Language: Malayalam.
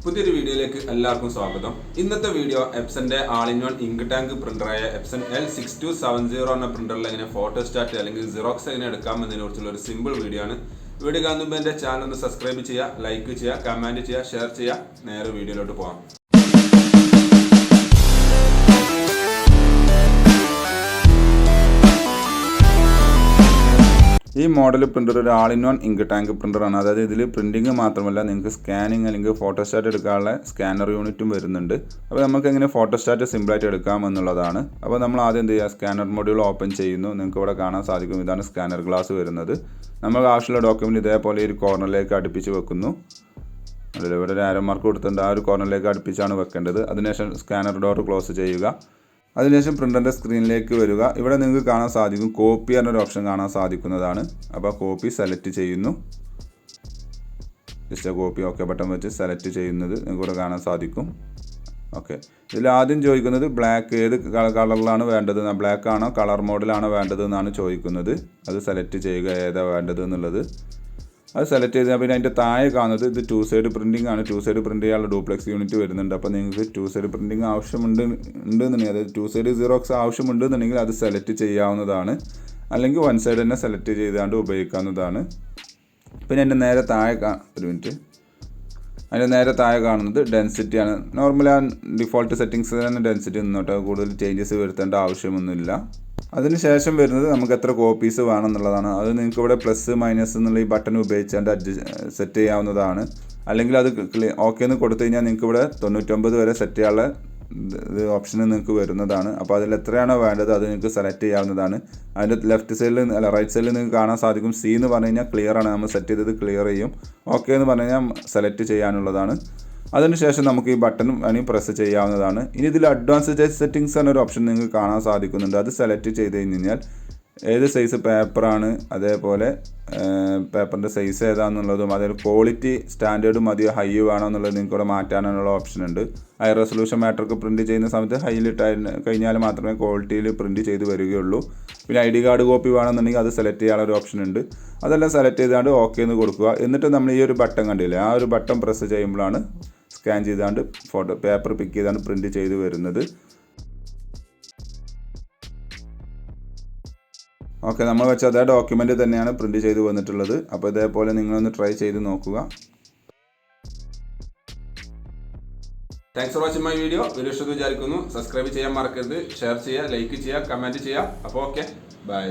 പുതിയൊരു വീഡിയോയിലേക്ക് എല്ലാവർക്കും സ്വാഗതം. ഇന്നത്തെ വീഡിയോ എപ്സന്റെ ആൾ-ഇൻ-വൺ ഇങ്ക് ടാങ്ക് പ്രിന്ററായ എപ്സൺ L6270 എന്ന പ്രിന്ററിൽ എങ്ങനെ ഫോട്ടോസ്റ്റാറ്റ് അല്ലെങ്കിൽ സിറോക്സ് എങ്ങനെ എടുക്കാം എന്നതിനെ കുറിച്ചുള്ള ഒരു സിമ്പിൾ വീഡിയോ ആണ്. വീഡിയോ കാണുമ്പോൾ എൻ്റെ ചാനൽ ഒന്ന് സബ്സ്ക്രൈബ് ചെയ്യുക, ലൈക്ക് ചെയ്യുക, കമൻറ്റ് ചെയ്യുക, ഷെയർ ചെയ്യുക. നേരെ വീഡിയോയിലോട്ട് പോകാം. ഈ മോഡൽ പ്രിൻ്റർ ഒരു ആൾ-ഇൻ-വൺ ഇങ്ക് ടാങ്ക് പ്രിൻ്ററാണ്. അതായത് ഇതിൽ പ്രിൻറ്റിങ് മാത്രമല്ല, നിങ്ങൾക്ക് സ്കാനിങ് അല്ലെങ്കിൽ ഫോട്ടോസ്റ്റാറ്റ് എടുക്കാനുള്ള സ്കാനർ യൂണിറ്റും വരുന്നുണ്ട്. അപ്പോൾ നമുക്ക് എങ്ങനെ ഫോട്ടോസ്റ്റാറ്റ് സിമ്പിളായിട്ട് എടുക്കാം എന്നുള്ളതാണ്. അപ്പോൾ നമ്മൾ ആദ്യം എന്ത് ചെയ്യുക, സ്കാനർ മൊഡ്യൂൾ ഓപ്പൺ ചെയ്യുന്നു. നിങ്ങൾക്ക് ഇവിടെ കാണാൻ സാധിക്കും, ഇതാണ് സ്കാനർ ഗ്ലാസ് വരുന്നത്. നമുക്ക് ആവശ്യമുള്ള ഡോക്യുമെൻറ്റ് ഇതേപോലെ ഒരു കോർണറിലേക്ക് അടുപ്പിച്ച് വെക്കുന്നു. അതിൽ ഇവിടെ ഒരു ആരോ മാർക്ക് കൊടുത്തിട്ടുണ്ട്, ആ ഒരു കോർണറിലേക്ക് അടുപ്പിച്ചാണ് വെക്കേണ്ടത്. അതിനുശേഷം സ്കാനർ ഡോർ ക്ലോസ് ചെയ്യുക. അതിനുശേഷം പ്രിൻ്ററിൻ്റെ സ്ക്രീനിലേക്ക് വരിക. ഇവിടെ നിങ്ങൾക്ക് കാണാൻ സാധിക്കും കോപ്പി എന്നൊരു ഓപ്ഷൻ കാണാൻ സാധിക്കുന്നതാണ്. അപ്പോൾ കോപ്പി സെലക്ട് ചെയ്യുന്നു. ജസ്റ്റ് കോപ്പി ഓക്കെ ബട്ടൺ വെച്ച് സെലക്ട് ചെയ്യുന്നത് നിങ്ങൾക്ക് ഇവിടെ കാണാൻ സാധിക്കും. ഓക്കെ, ഇതിൽ ആദ്യം ചോദിക്കുന്നത് ബ്ലാക്ക് ഏത് കളറിലാണ് വേണ്ടത്, ബ്ലാക്ക് ആണോ കളർ മോഡലാണോ വേണ്ടത് എന്നാണ് ചോദിക്കുന്നത്. അത് സെലക്ട് ചെയ്യുക, ഏതാണ് വേണ്ടത് എന്നുള്ളത്. അത് സെലക്ട് ചെയ്താൽ പിന്നെ അതിൻ്റെ താഴെ കാണുന്നത് ഇത് 2 സൈഡ് പ്രിൻറ്റിംഗ് ആണ്. 2 സൈഡ് പ്രിൻറ്റ് ചെയ്യാനുള്ള ഡ്യൂപ്ലെക്സ് യൂണിറ്റ് വരുന്നുണ്ട്. അപ്പോൾ നിങ്ങൾക്ക് 2 സൈഡ് പ്രിൻറ്റിംഗ് ആവശ്യമുണ്ടെന്നുണ്ടെങ്കിൽ, അതായത് 2 സൈഡ് സിറോക്സ് ആവശ്യമുണ്ടെന്നുണ്ടെങ്കിൽ അത് സെലക്ട് ചെയ്യാവുന്നതാണ്. അല്ലെങ്കിൽ 1 സൈഡ് തന്നെ സെലക്ട് ചെയ്താണ്ട് ഉപയോഗിക്കാവുന്നതാണ്. പിന്നെ അതിൻ്റെ നേരെ താഴെ അതിൻ്റെ നേരെ താഴെ കാണുന്നത് ഡെൻസിറ്റിയാണ്. നോർമലി ആ ഡിഫോൾട്ട് സെറ്റിങ്സ് തന്നെ ഡെൻസിറ്റി നിന്നോട്ടെ, കൂടുതൽ ചേഞ്ചസ് വരുത്തേണ്ട ആവശ്യമൊന്നുമില്ല. അതിനുശേഷം വരുന്നത് നമുക്ക് എത്ര കോപ്പീസ് വേണം എന്നുള്ളതാണ്. അത് നിങ്ങൾക്ക് ഇവിടെ പ്ലസ് മൈനസ് എന്നുള്ള ഈ ബട്ടൺ ഉപയോഗിച്ചുകൊണ്ട് സെറ്റ് ചെയ്യാവുന്നതാണ്. അല്ലെങ്കിൽ അത് ഓക്കെ എന്ന് കൊടുത്തു കഴിഞ്ഞാൽ നിങ്ങൾക്ക് ഇവിടെ 99 വരെ സെറ്റ് ചെയ്യാനുള്ള ഓപ്ഷൻ നിങ്ങൾക്ക് വരുന്നതാണ്. അപ്പോൾ അതിൽ എത്രയാണോ വേണ്ടത് അത് നിങ്ങൾക്ക് സെലക്ട് ചെയ്യാവുന്നതാണ്. അതിൻ്റെ ലെഫ്റ്റ് സൈഡിൽ റൈറ്റ് സൈഡിൽ നിങ്ങൾക്ക് കാണാൻ സാധിക്കും സി എന്ന് പറഞ്ഞു കഴിഞ്ഞാൽ ക്ലിയർ ആണ്, നമ്മൾ സെറ്റ് ചെയ്തത് ക്ലിയർ ചെയ്യും. ഓക്കെ എന്ന് പറഞ്ഞു കഴിഞ്ഞാൽ സെലക്ട് ചെയ്യാനുള്ളതാണ്. അതിനുശേഷം നമുക്ക് ഈ ബട്ടൺ വേണമെങ്കിൽ പ്രസ് ചെയ്യാവുന്നതാണ്. ഇനി ഇതിൽ അഡ്വാൻസ്ഡ് സെറ്റിങ്സ് എന്നൊരു ഓപ്ഷൻ നിങ്ങൾക്ക് കാണാൻ സാധിക്കുന്നുണ്ട്. അത് സെലക്ട് ചെയ്ത് കഴിഞ്ഞാൽ ഏത് സൈസ് പേപ്പറാണ്, അതേപോലെ പേപ്പറിൻ്റെ സൈസ് ഏതാണെന്നുള്ളതും, അതേപോലെ ക്വാളിറ്റി സ്റ്റാൻഡേർഡ് മതിയോ ഹൈ വേണോ എന്നുള്ളത് നിങ്ങൾക്ക് ഇവിടെ മാറ്റാനുള്ള ഓപ്ഷൻ ഉണ്ട്. ഹൈ റെസൊല്യൂഷൻ മാറ്റർക്ക് പ്രിൻറ്റ് ചെയ്യുന്ന സമയത്ത് ഹൈലിട്ട് കഴിഞ്ഞാൽ മാത്രമേ ക്വാളിറ്റിയിൽ പ്രിൻറ്റ് ചെയ്ത് വരികയുള്ളൂ. പിന്നെ ID കാർഡ് കോപ്പി വേണമെന്നുണ്ടെങ്കിൽ അത് സെലക്ട് ചെയ്യാനുള്ള ഒരു ഓപ്ഷൻ ഉണ്ട്. അതെല്ലാം സെലക്ട് ചെയ്താണ്ട് ഓക്കെ എന്ന് കൊടുക്കുക. എന്നിട്ട് നമ്മൾ ഈ ഒരു ബട്ടൺ കണ്ടില്ലേ, ആ ഒരു ബട്ടൺ പ്രസ് ചെയ്യുമ്പോഴാണ് സ്കാൻ ചെയ്താണ്ട് പേപ്പർ പിക്ക് ചെയ്താണ്ട് പ്രിൻറ്റ് ചെയ്ത് വരുന്നത്. ഓക്കെ, നമ്മൾ വെച്ച അതേ ഡോക്യുമെൻ്റ് തന്നെയാണ് പ്രിൻറ്റ് ചെയ്ത് വന്നിട്ടുള്ളത്. അപ്പോൾ ഇതേപോലെ നിങ്ങളൊന്ന് ട്രൈ ചെയ്ത് നോക്കുക. Thanks for watching my video ഇഷ്ടമെന്ന് വിചാരിക്കുന്നു. സബ്സ്ക്രൈബ് ചെയ്യാൻ മറക്കരുത്, ഷെയർ ചെയ്യുക, ലൈക്ക് ചെയ്യുക, കമൻറ്റ് ചെയ്യുക. അപ്പോൾ ഓക്കെ, ബൈ.